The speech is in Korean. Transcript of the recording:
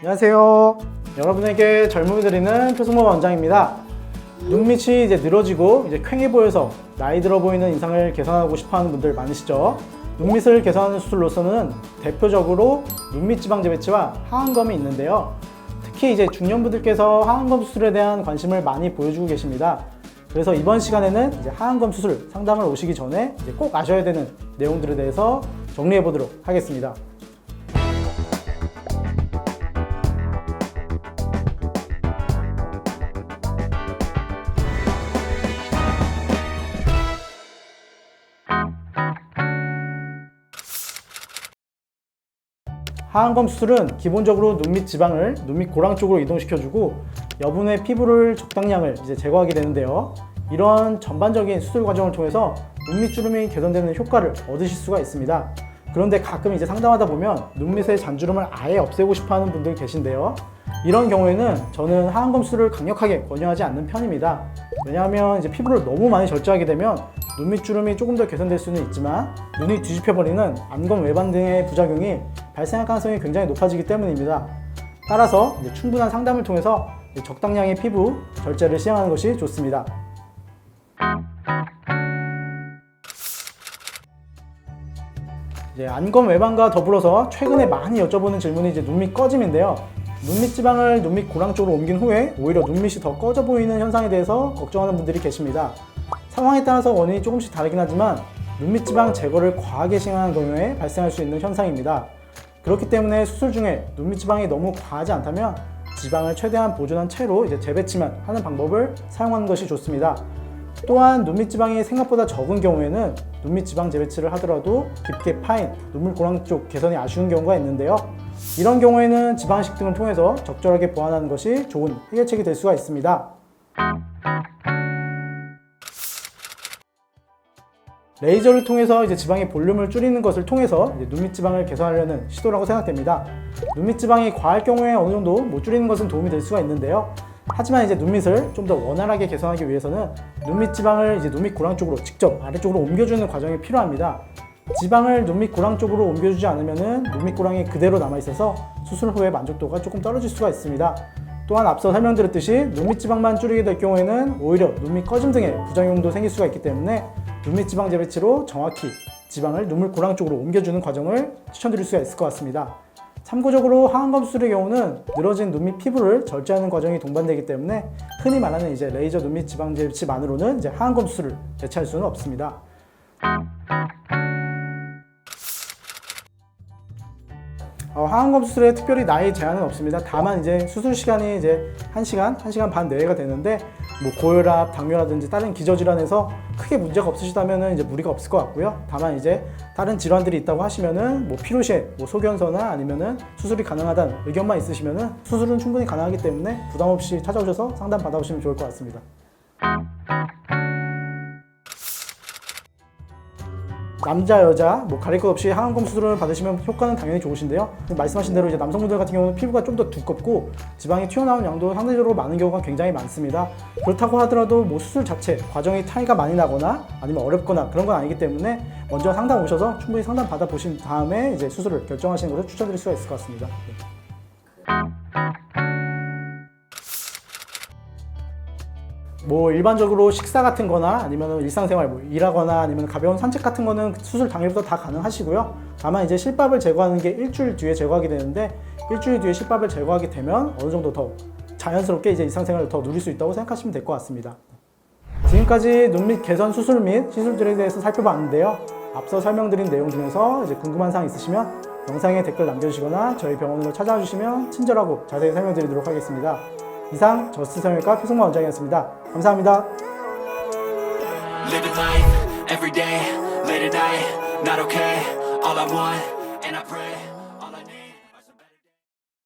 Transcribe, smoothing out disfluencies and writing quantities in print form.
안녕하세요. 여러분에게 젊음을 드리는 표승모 원장입니다. 눈밑이 이제 늘어지고 이제 퀭해 보여서 나이 들어 보이는 인상을 개선하고 싶어하는 분들 많으시죠? 눈밑을 개선하는 수술로서는 대표적으로 눈밑 지방 재배치와 하안검이 있는데요. 특히 이제 중년분들께서 하안검 수술에 대한 관심을 많이 보여주고 계십니다. 그래서 이번 시간에는 이제 하안검 수술 상담을 오시기 전에 이제 꼭 아셔야 되는 내용들에 대해서 정리해 보도록 하겠습니다. 하안검 수술은 기본적으로 눈밑 지방을 눈밑 고랑 쪽으로 이동시켜주고 여분의 피부를 적당량을 이제 제거하게 되는데요. 이런 전반적인 수술 과정을 통해서 눈밑 주름이 개선되는 효과를 얻으실 수가 있습니다. 그런데 가끔 이제 상담하다 보면 눈밑의 잔주름을 아예 없애고 싶어하는 분들 계신데요. 이런 경우에는 저는 하안검 수술을 강력하게 권유하지 않는 편입니다. 왜냐하면 이제 피부를 너무 많이 절제하게 되면 눈밑 주름이 조금 더 개선될 수는 있지만 눈이 뒤집혀버리는 안검 외반 등의 부작용이 발생할 가능성이 굉장히 높아지기 때문입니다. 따라서 이제 충분한 상담을 통해서 적당량의 피부 절제를 시행하는 것이 좋습니다. 안검 외반과 더불어서 최근에 많이 여쭤보는 질문이 이제 눈밑 꺼짐인데요. 눈밑 지방을 눈밑 고랑 쪽으로 옮긴 후에 오히려 눈밑이 더 꺼져 보이는 현상에 대해서 걱정하는 분들이 계십니다. 상황에 따라서 원인이 조금씩 다르긴 하지만 눈밑 지방 제거를 과하게 시행하는 경우에 발생할 수 있는 현상입니다. 그렇기 때문에 수술 중에 눈밑 지방이 너무 과하지 않다면 지방을 최대한 보존한 채로 이제 재배치만 하는 방법을 사용하는 것이 좋습니다. 또한 눈밑 지방이 생각보다 적은 경우에는 눈밑 지방 재배치를 하더라도 깊게 파인 눈물 고랑 쪽 개선이 아쉬운 경우가 있는데요. 이런 경우에는 지방식 등을 통해서 적절하게 보완하는 것이 좋은 해결책이 될 수가 있습니다. 레이저를 통해서 이제 지방의 볼륨을 줄이는 것을 통해서 이제 눈밑 지방을 개선하려는 시도라고 생각됩니다. 눈밑 지방이 과할 경우에 어느 정도 못 줄이는 것은 도움이 될 수가 있는데요. 하지만 이제 눈밑을 좀 더 원활하게 개선하기 위해서는 눈밑 지방을 이제 눈밑 고랑 쪽으로 직접 아래쪽으로 옮겨주는 과정이 필요합니다. 지방을 눈밑 고랑 쪽으로 옮겨주지 않으면 눈밑 고랑이 그대로 남아있어서 수술 후에 만족도가 조금 떨어질 수가 있습니다. 또한 앞서 설명드렸듯이 눈밑 지방만 줄이게 될 경우에는 오히려 눈밑 꺼짐 등의 부작용도 생길 수가 있기 때문에 눈밑 지방 재배치로 정확히 지방을 눈물 고랑 쪽으로 옮겨주는 과정을 추천드릴 수가 있을 것 같습니다. 참고적으로 하안검 수술의 경우는 늘어진 눈밑 피부를 절제하는 과정이 동반되기 때문에 흔히 말하는 이제 레이저 눈밑 지방 재배치만으로는 이제 하안검 수술을 대체할 수는 없습니다. 하안검 수술에 특별히 나이 제한은 없습니다. 다만 이제 수술 시간이 이제 1시간 반 내외가 되는데 뭐 고혈압, 당뇨라든지 다른 기저질환에서 크게 문제가 없으시다면 이제 무리가 없을 것 같고요. 다만 이제 다른 질환들이 있다고 하시면은 뭐 필요시에 뭐 소견서나 아니면은 수술이 가능하다는 의견만 있으시면은 수술은 충분히 가능하기 때문에 부담 없이 찾아오셔서 상담 받아보시면 좋을 것 같습니다. 남자, 여자 뭐 가릴 것 없이 하안검 수술을 받으시면 효과는 당연히 좋으신데요. 말씀하신 대로 이제 남성분들 같은 경우는 피부가 좀 더 두껍고 지방이 튀어나온 양도 상대적으로 많은 경우가 굉장히 많습니다. 그렇다고 하더라도 뭐 수술 자체 과정이 차이가 많이 나거나 아니면 어렵거나 그런 건 아니기 때문에 먼저 상담 오셔서 충분히 상담 받아보신 다음에 이제 수술을 결정하시는 것을 추천드릴 수가 있을 것 같습니다. 뭐 일반적으로 식사 같은 거나 아니면 일상생활 뭐 일하거나 아니면 가벼운 산책 같은 거는 수술 당일부터 다 가능하시고요. 다만 이제 실밥을 제거하는 게 일주일 뒤에 제거하게 되는데 일주일 뒤에 실밥을 제거하게 되면 어느 정도 더 자연스럽게 이제 일상생활을 더 누릴 수 있다고 생각하시면 될 것 같습니다. 지금까지 눈밑 개선 수술 및 시술들에 대해서 살펴봤는데요. 앞서 설명드린 내용 중에서 이제 궁금한 사항 있으시면 영상에 댓글 남겨주시거나 저희 병원으로 찾아와 주시면 친절하고 자세히 설명드리도록 하겠습니다. 이상 저스트 성형외과 표승모 원장이었습니다. 감사합니다. Living life every day, late at night, not okay. All I want, and I pray.